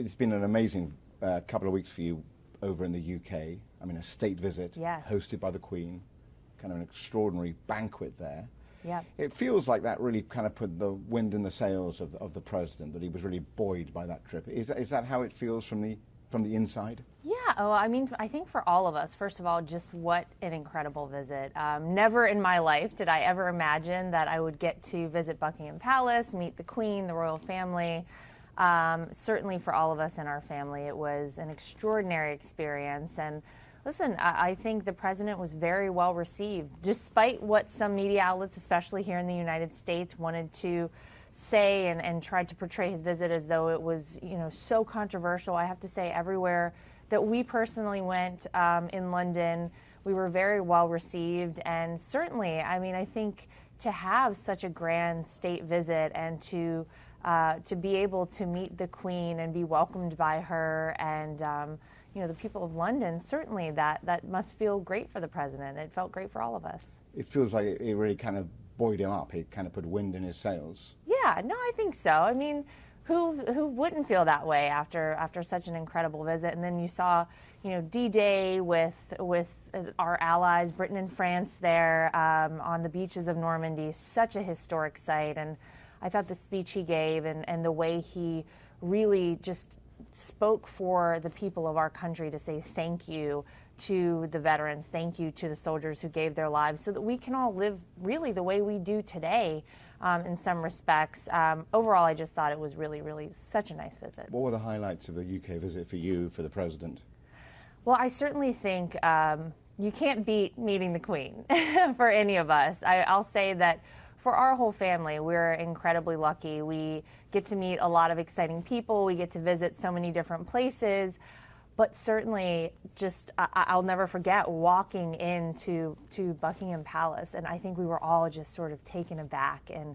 It's been an amazing couple of weeks for you over in the UK. I mean, a state visit hosted by the Queen, kind of an extraordinary banquet there. Yeah. It feels like that really kind of put the wind in the sails of the president, that he was really buoyed by that trip. Is that how it feels from the inside? Yeah, oh, I mean, I think for all of us, first of all, just what an incredible visit. Never in my life did I ever imagine that I would get to visit Buckingham Palace, meet the Queen, the royal family. Certainly for all of us in our family, it was an extraordinary experience. And listen, I think the president was very well received, despite what some media outlets, especially here in the United States, wanted to say and tried to portray his visit as though it was, so controversial. I have to say, everywhere that we personally went in London, we were very well received. And certainly, I mean, I think to have such a grand state visit and to be able to meet the Queen and be welcomed by her and the people of London, certainly that must feel great for the president. It felt great for all of us. It feels like it really kind of buoyed him up. It kind of put wind in his sails. Yeah, no, I think so. I mean, who wouldn't feel that way after such an incredible visit? And then you saw, D-Day with our allies, Britain and France, there on the beaches of Normandy. Such a historic sight. And I thought the speech he gave and the way he really just spoke for the people of our country to say thank you to the veterans, thank you to the soldiers who gave their lives so that we can all live really the way we do today in some respects. Overall, I just thought it was really, really such a nice visit. What were the highlights of the UK visit for you, for the president? Well, I certainly think you can't beat meeting the Queen for any of us. I'll say that for our whole family, we're incredibly lucky. We get to meet a lot of exciting people. We get to visit so many different places. But certainly, I'll never forget walking into Buckingham Palace, and I think we were all just sort of taken aback and,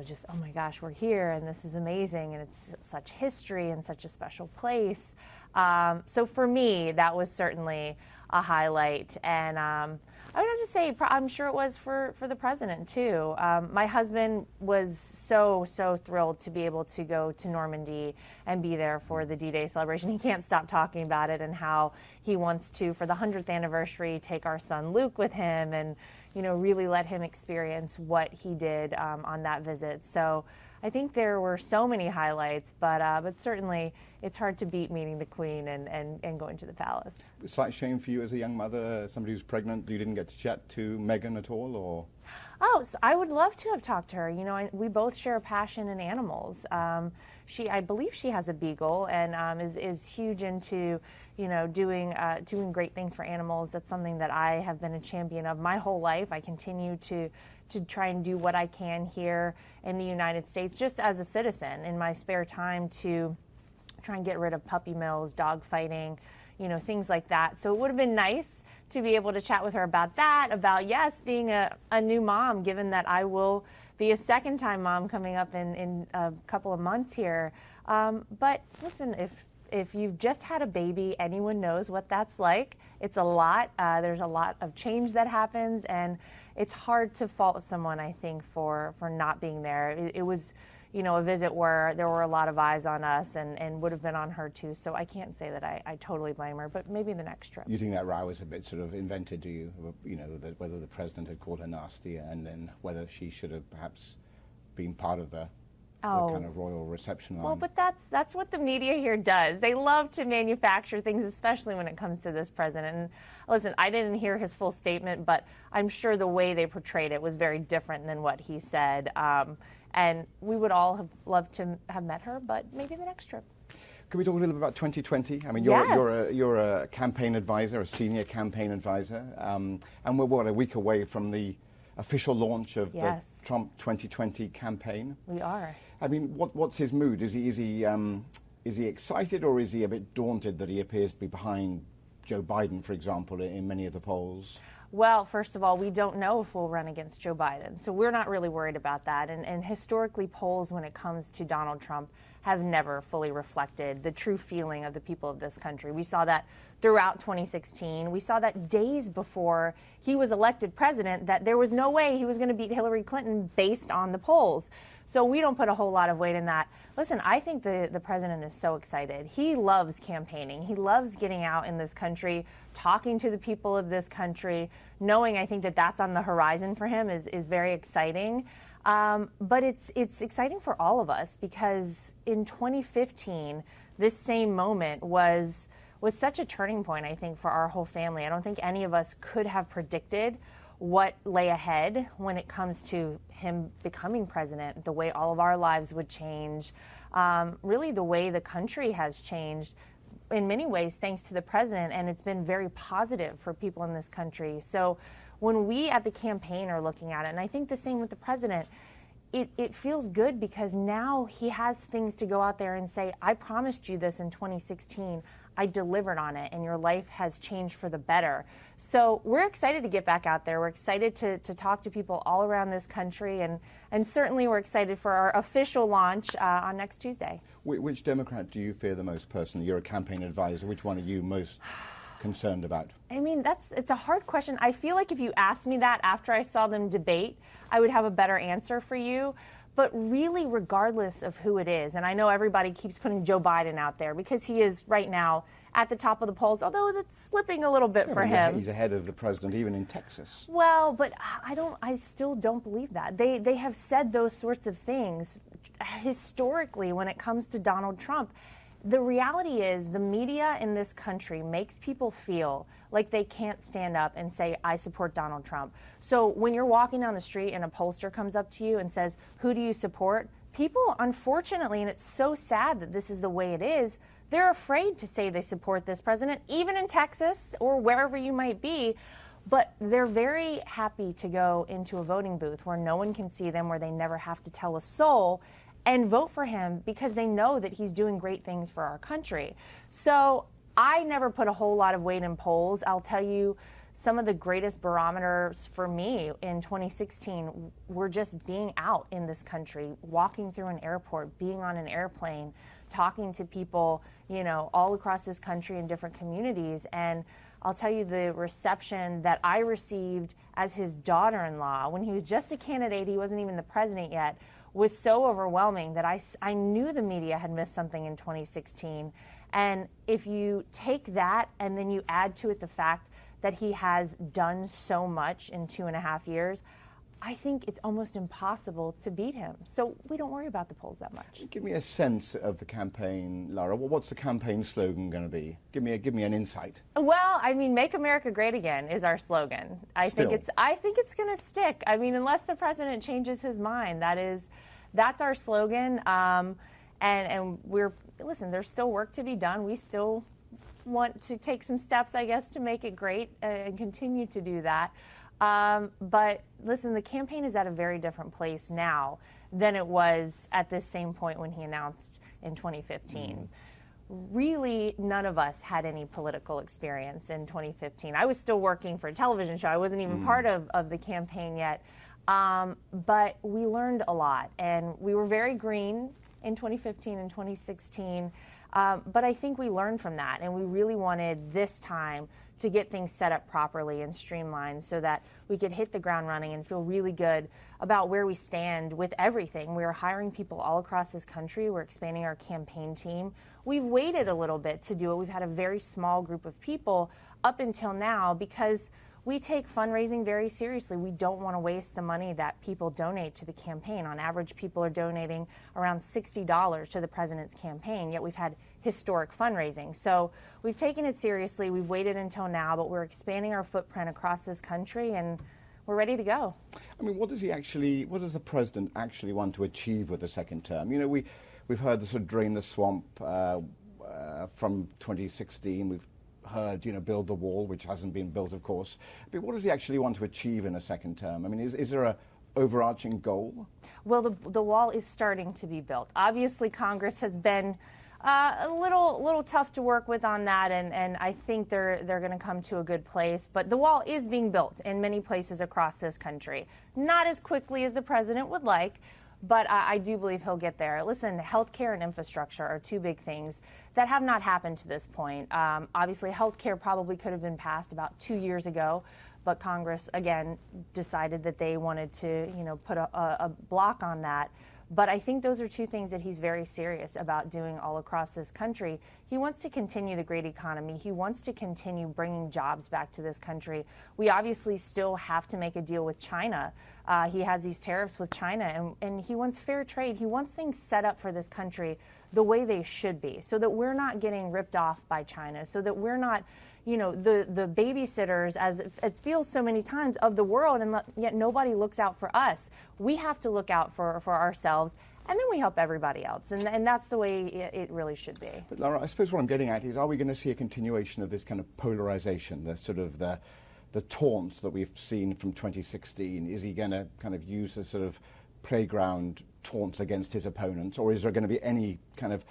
just, oh my gosh, we're here, and this is amazing, and it's such history and such a special place. So for me, that was certainly a highlight, and I would have to say, I'm sure it was for the president too. My husband was so thrilled to be able to go to Normandy and be there for the D-Day celebration. He can't stop talking about it and how he wants to, for the 100th anniversary, take our son Luke with him and, really let him experience what he did on that visit. So I think there were so many highlights, but certainly it's hard to beat meeting the Queen and going to the palace. A slight shame for you as a young mother, somebody who's pregnant, you didn't get to chat to Meghan at all, or? Oh, so I would love to have talked to her. We both share a passion in animals. I believe she has a beagle and is huge into, doing great things for animals. That's something that I have been a champion of my whole life. I continue to try and do what I can here in the United States, just as a citizen, in my spare time, to try and get rid of puppy mills, dog fighting, things like that. So it would have been nice to be able to chat with her about that, about, yes, being a new mom, given that I will be a second-time mom coming up in a couple of months here. But listen, if you've just had a baby, anyone knows what that's like. It's a lot. There's a lot of change that happens, and it's hard to fault someone, I think, for not being there. It was, a visit where there were a lot of eyes on us and would have been on her too. So I can't say that I totally blame her, but maybe the next trip. You think that row was a bit sort of invented, do you? That whether the president had called her nasty and then whether she should have perhaps been part of the kind of royal reception line. Well, but that's what the media here does. They love to manufacture things, especially when it comes to this president. And listen, I didn't hear his full statement, but I'm sure the way they portrayed it was very different than what he said. And we would all have loved to have met her, but maybe the next trip. Can we talk a little bit about 2020? I mean, Yes. you're a campaign advisor, a senior campaign advisor, and we're a week away from the official launch of the Trump 2020 campaign. We are. I mean, what's his mood? Is he excited, or is he a bit daunted that he appears to be behind Joe Biden, for example, in many of the polls? Well, first of all, we don't know if we'll run against Joe Biden, so we're not really worried about that. And historically, polls, when it comes to Donald Trump, have never fully reflected the true feeling of the people of this country. We saw that throughout 2016. We saw that days before he was elected president, that there was no way he was going to beat Hillary Clinton based on the polls. So we don't put a whole lot of weight in that. Listen, I think the president is so excited. He loves campaigning. He loves getting out in this country, talking to the people of this country, knowing I think that that's on the horizon for him is very exciting. But it's exciting for all of us because in 2015, this same moment was such a turning point, I think, for our whole family. I don't think any of us could have predicted what lay ahead when it comes to him becoming president, the way all of our lives would change, really the way the country has changed in many ways thanks to the president, and it's been very positive for people in this country. So when we at the campaign are looking at it, and I think the same with the president, it feels good because now he has things to go out there and say, I promised you this in 2016. I delivered on it, and your life has changed for the better. So we're excited to get back out there. We're excited to talk to people all around this country, and certainly we're excited for our official launch on next Tuesday. Which Democrat do you fear the most personally? You're a campaign advisor. Which one are you most concerned about? I mean, it's a hard question. I feel like if you asked me that after I saw them debate, I would have a better answer for you. But really, regardless of who it is, and I know everybody keeps putting Joe Biden out there because he is right now at the top of the polls, although it's slipping a little bit for him. He's ahead of the president even in Texas. Well, but I still don't believe that. They have said those sorts of things historically when it comes to Donald Trump. The reality is the media in this country makes people feel like they can't stand up and say, I support Donald Trump. So when you're walking down the street and a pollster comes up to you and says, who do you support? People, unfortunately, and it's so sad that this is the way it is, they're afraid to say they support this president, even in Texas or wherever you might be. But they're very happy to go into a voting booth where no one can see them, where they never have to tell a soul, and vote for him because they know that he's doing great things for our country. So I never put a whole lot of weight in polls. I'll tell you, some of the greatest barometers for me in 2016 were just being out in this country, walking through an airport, being on an airplane, talking to people, all across this country in different communities. And I'll tell you, the reception that I received as his daughter-in-law when he was just a candidate, he wasn't even the president yet, was so overwhelming that I knew the media had missed something in 2016. And if you take that and then you add to it the fact that he has done so much in 2.5 years, I think it's almost impossible to beat him. So we don't worry about the polls that much. Give me a sense of the campaign, Lara. What's the campaign slogan going to be? Give me an insight. Well, I mean, "Make America Great Again" is our slogan. I think it's going to stick. I mean, unless the president changes his mind, that's our slogan. And listen, there's still work to be done. We still want to take some steps, I guess, to make it great and continue to do that. But listen, the campaign is at a very different place now than it was at this same point when he announced in 2015. Really, none of us had any political experience in 2015. I was still working for a television show. I wasn't even part of the campaign yet. But we learned a lot, and we were very green in 2015 and 2016. But I think we learned from that, and we really wanted this time to get things set up properly and streamlined so that we could hit the ground running and feel really good about where we stand with everything. We are hiring people all across this country. We're expanding our campaign team. We've waited a little bit to do it. We've had a very small group of people up until now because we take fundraising very seriously. We don't want to waste the money that people donate to the campaign. On average, people are donating around $60 to the president's campaign, yet we've had historic fundraising. So we've taken it seriously. We've waited until now, but we're expanding our footprint across this country, and we're ready to go. I mean, what does the president actually want to achieve with the second term? We've heard the sort of drain the swamp from 2016. We've heard, build the wall, which hasn't been built, of course. But what does he actually want to achieve in a second term? I mean, is there a overarching goal? Well, the wall is starting to be built. Obviously, Congress has been a little tough to work with on that, and I think they're going to come to a good place. But the wall is being built in many places across this country. Not as quickly as the president would like, But I do believe he'll get there. Listen, healthcare and infrastructure are two big things that have not happened to this point. Obviously, healthcare probably could have been passed about 2 years ago, but Congress, again, decided that they wanted to, put a block on that. But I think those are two things that he's very serious about doing all across this country. He wants to continue the great economy. He wants to continue bringing jobs back to this country. We obviously still have to make a deal with China. He has these tariffs with China, and he wants fair trade. He wants things set up for this country the way they should be, so that we're not getting ripped off by China, so that we're not, the babysitters, as it feels so many times, of the world, and yet nobody looks out for us. We have to look out for ourselves, and then we help everybody else. And that's the way it really should be. But Lara, I suppose what I'm getting at is, are we going to see a continuation of this kind of polarization, the sort of the taunts that we've seen from 2016? Is he going to kind of use a sort of playground taunts against his opponents, or is there going to be any kind of,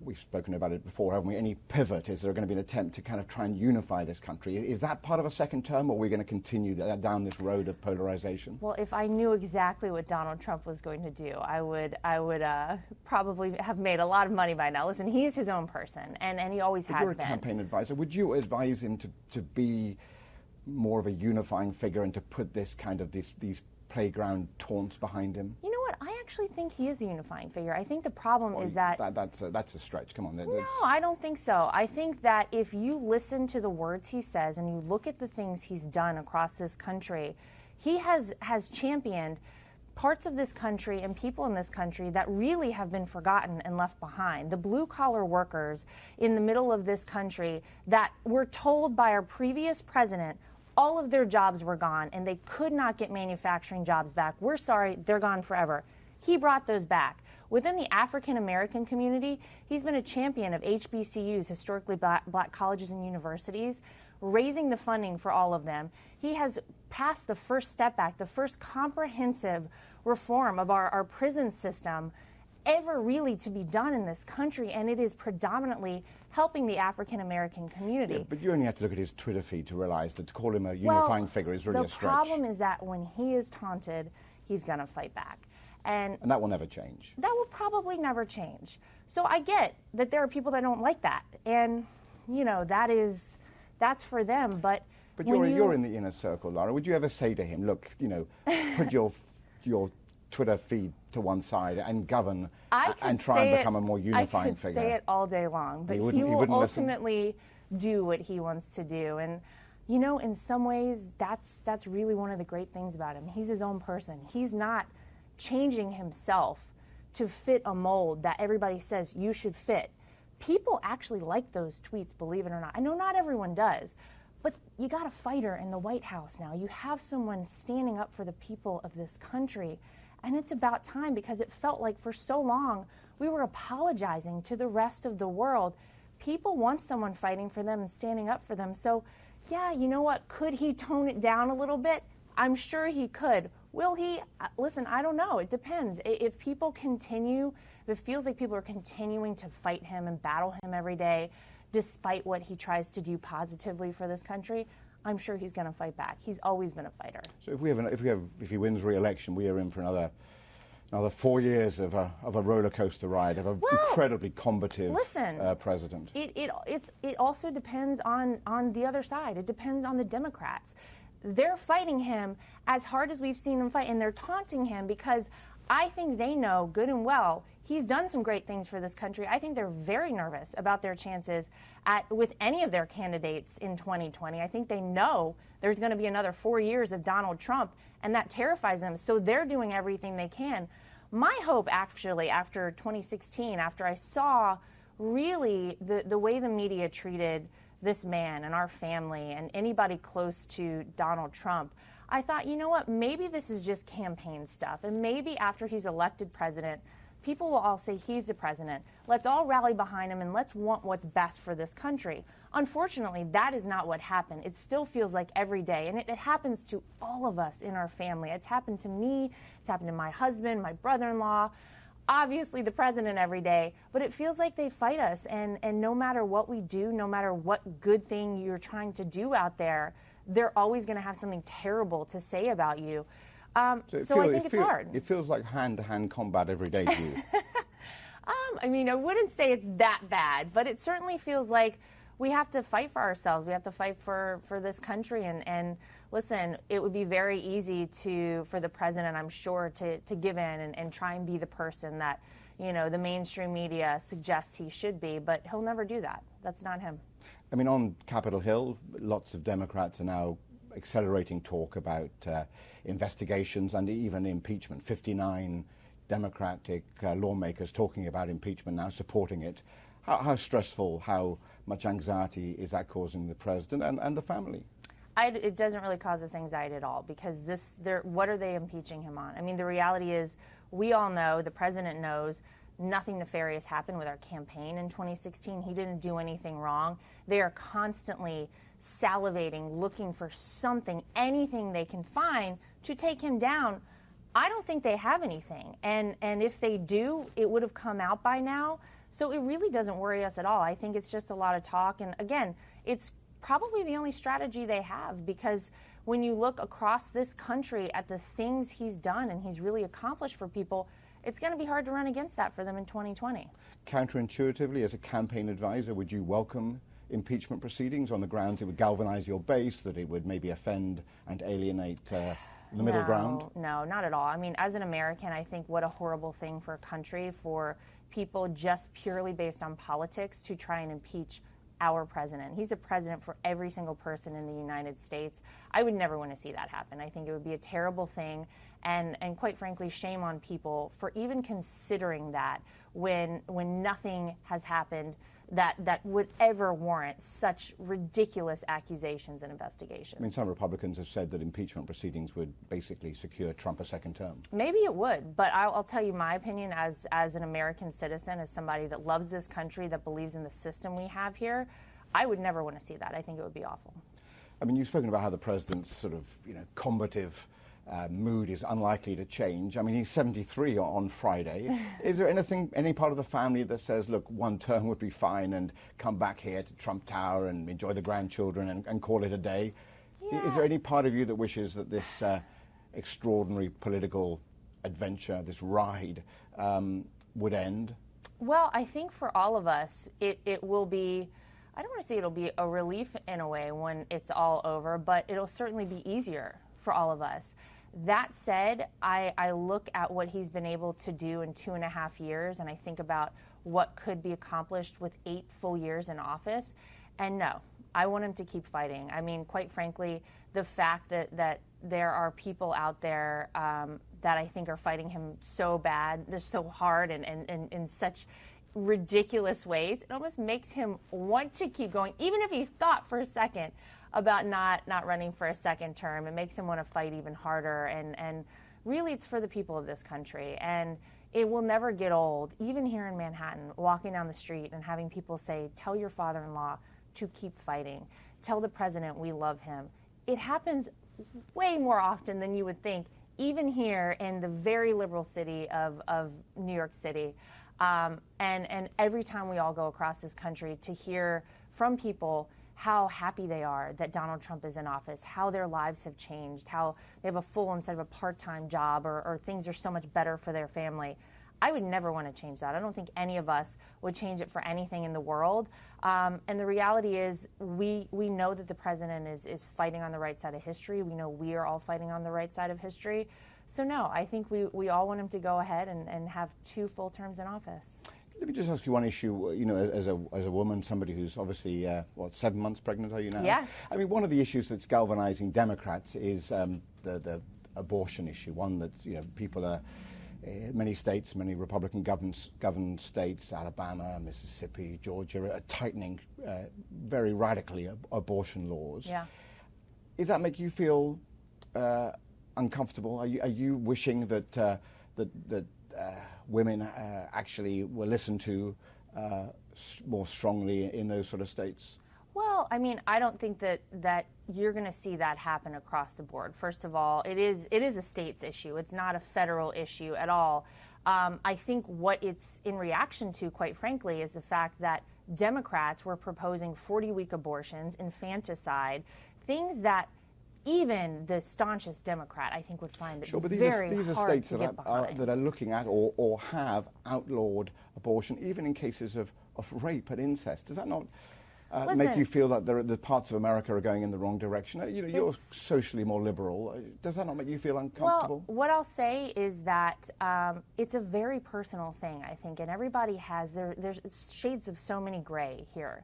we've spoken about it before, haven't we, any pivot? Is there going to be an attempt to kind of try and unify this country? Is that part of a second term, or are we going to continue down this road of polarization? Well, if I knew exactly what Donald Trump was going to do, I would probably have made a lot of money by now. Listen, he's his own person, and he always has been. You're a campaign advisor. Would you advise him to be more of a unifying figure and to put this kind of these playground taunts behind him? You know what? I actually think he is a unifying figure. I think the problem is that that's a stretch. Come on. No, I don't think so. I think that if you listen to the words he says and you look at the things he's done across this country, he has championed parts of this country and people in this country that really have been forgotten and left behind. The blue-collar workers in the middle of this country that were told by our previous president all of their jobs were gone and they could not get manufacturing jobs back. We're sorry, they're gone forever. He brought those back. Within the African American community, he's been a champion of HBCUs, historically black colleges and universities, raising the funding for all of them. He has passed the first step back, the first comprehensive reform of our prison system ever really to be done in this country, and it is predominantly helping the African American community. Yeah, but you only have to look at his Twitter feed to realize that to call him a unifying figure is really a stretch. The problem is that when he is taunted, he's going to fight back. And that will never change. That will probably never change. So I get that there are people that don't like that. And, that's for them. But you're in the inner circle, Lara. Would you ever say to him, look, put your Twitter feed to one side and govern and try and become a more unifying figure? I could say it all day long, but he will ultimately do what he wants to do. And, in some ways, that's really one of the great things about him. He's his own person. He's not changing himself to fit a mold that everybody says you should fit. People actually like those tweets, believe it or not. I know not everyone does, but you got a fighter in the White House now. You have someone standing up for the people of this country. And it's about time, because it felt like for so long we were apologizing to the rest of the world. People want someone fighting for them and standing up for them. So, yeah, you know what? Could he tone it down a little bit? I'm sure he could. Will he? Listen, I don't know. It depends. If it feels like people are continuing to fight him and battle him every day, despite what he tries to do positively for this country, I'm sure he's going to fight back. He's always been a fighter. So if he wins re-election, we are in for another 4 years of a roller coaster ride of an incredibly combative president. It also depends on the other side. It depends on the Democrats. They're fighting him as hard as we've seen them fight, and they're taunting him because I think they know good and well he's done some great things for this country. I think they're very nervous about their chances with any of their candidates in 2020. I think they know there's going to be another 4 years of Donald Trump, and that terrifies them. So they're doing everything they can. My hope, actually, after 2016, after I saw really the way the media treated this man and our family and anybody close to Donald Trump, I thought, you know what, maybe this is just campaign stuff. And maybe after he's elected president, people will all say he's the president. Let's all rally behind him and let's want what's best for this country. Unfortunately, that is not what happened. It still feels like every day. And it happens to all of us in our family. It's happened to me. It's happened to my husband, my brother-in-law, obviously the president every day. But it feels like they fight us. And no matter what we do, no matter what good thing you're trying to do out there, they're always going to have something terrible to say about you. So I think it's hard. It feels like hand-to-hand combat every day to you. I mean, I wouldn't say it's that bad, but it certainly feels like we have to fight for ourselves. We have to fight for this country. And listen, it would be very easy for the president, I'm sure, to give in and try and be the person that, the mainstream media suggests he should be, but he'll never do that. That's not him. I mean, on Capitol Hill, lots of Democrats are now accelerating talk about investigations and even impeachment. 59 Democratic lawmakers talking about impeachment now, supporting it. How stressful, how much anxiety is that causing the president and the family? It doesn't really cause us anxiety at all, because what are they impeaching him on? I mean, the reality is, we all know, the president knows, nothing nefarious happened with our campaign in 2016. He didn't do anything wrong. They are constantly salivating, looking for something, anything they can find to take him down. I don't think they have anything. And if they do, it would have come out by now. So it really doesn't worry us at all. I think it's just a lot of talk. And again, it's probably the only strategy they have, because when you look across this country at the things he's done and he's really accomplished for people, it's going to be hard to run against that for them in 2020. Counterintuitively, as a campaign advisor, would you welcome impeachment proceedings on the grounds it would galvanize your base, that it would maybe offend and alienate the middle ground? No, not at all. I mean, as an American, I think what a horrible thing for a country, for people just purely based on politics to try and impeach our president. He's a president for every single person in the United States. I would never want to see that happen. I think it would be a terrible thing, and quite frankly, shame on people for even considering that when nothing has happened that would ever warrant such ridiculous accusations and investigations. I mean, some Republicans have said that impeachment proceedings would basically secure Trump a second term. Maybe it would, but I'll tell you my opinion as an American citizen, as somebody that loves this country, that believes in the system we have here. I would never want to see that. I think it would be awful. I mean, you've spoken about how the president's sort of, combative mood is unlikely to change. I mean, he's 73 on Friday. Is there any part of the family that says, look, one term would be fine and come back here to Trump Tower and enjoy the grandchildren and call it a day? Yeah. Is there any part of you that wishes that this extraordinary political adventure, this ride, would end? Well, I think for all of us, it will be, I don't want to say it'll be a relief in a way when it's all over, but it'll certainly be easier for all of us. That said, I look at what he's been able to do in 2.5 years, and I think about what could be accomplished with 8 full years in office. And no, I want him to keep fighting. I mean, quite frankly, the fact that there are people out there that I think are fighting him so bad, so hard, and in such ridiculous ways, it almost makes him want to keep going, even if he thought for a second about not running for a second term. It makes him want to fight even harder, and really it's for the people of this country, and it will never get old, even here in Manhattan, walking down the street and having people say, tell your father-in-law to keep fighting, tell the president we love him. It happens way more often than you would think, even here in the very liberal city of New York City. And every time we all go across this country, to hear from people how happy they are that Donald Trump is in office, how their lives have changed, how they have a full instead of a part-time job, or things are so much better for their family. I would never want to change that. I don't think any of us would change it for anything in the world. And the reality is we know that the president is fighting on the right side of history. We know we are all fighting on the right side of history. So no, I think we all want him to go ahead and have 2 full terms in office. Let me just ask you one issue. As a woman, somebody who's obviously 7 months pregnant, are you now? Yes. I mean, one of the issues that's galvanizing Democrats is the abortion issue. One that people are, many states, many Republican governed states, Alabama, Mississippi, Georgia, are tightening very radically abortion laws. Yeah. Does that make you feel uncomfortable? Are you wishing that women actually were listened to more strongly in those sort of states? Well, I mean, I don't think that you're going to see that happen across the board. First of all, it is a states issue. It's not a federal issue at all. I think what it's in reaction to, quite frankly, is the fact that Democrats were proposing 40-week abortions, infanticide, things that even the staunchest Democrat, I think, would find it Sure, but very these are hard states to that get behind. that are looking at or have outlawed abortion, even in cases of rape and incest. Does that not make you feel that the parts of America are going in the wrong direction? You know, you're socially more liberal. Does that not make you feel uncomfortable? Well, what I'll say is that it's a very personal thing, I think, and everybody has there's shades of so many gray here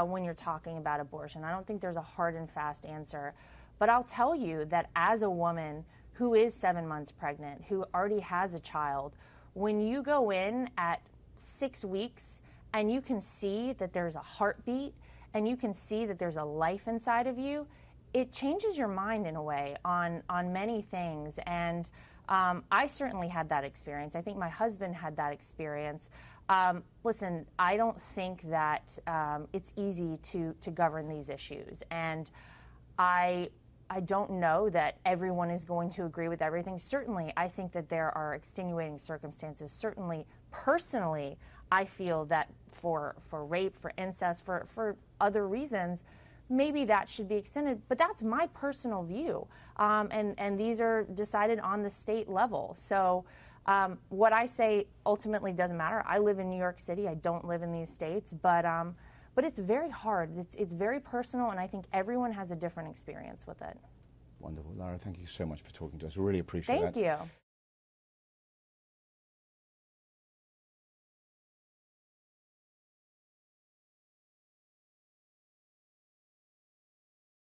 when you're talking about abortion. I don't think there's a hard and fast answer, but I'll tell you that as a woman who is 7 months pregnant, who already has a child, when you go in at 6 weeks and you can see that there's a heartbeat and you can see that there's a life inside of you, it changes your mind in a way on many things. And I certainly had that experience. I think my husband had that experience. Listen, I don't think that it's easy to govern these issues. And I don't know that everyone is going to agree with everything. Certainly, I think that there are extenuating circumstances. Certainly, personally, I feel that for rape, for incest, for other reasons, maybe that should be extended. But that's my personal view. And these are decided on the state level. So what I say ultimately doesn't matter. I live in New York City. I don't live in these states. But it's very hard. It's very personal, and I think everyone has a different experience with it. Wonderful. Lara, thank you so much for talking to us. We really appreciate Thank that. you.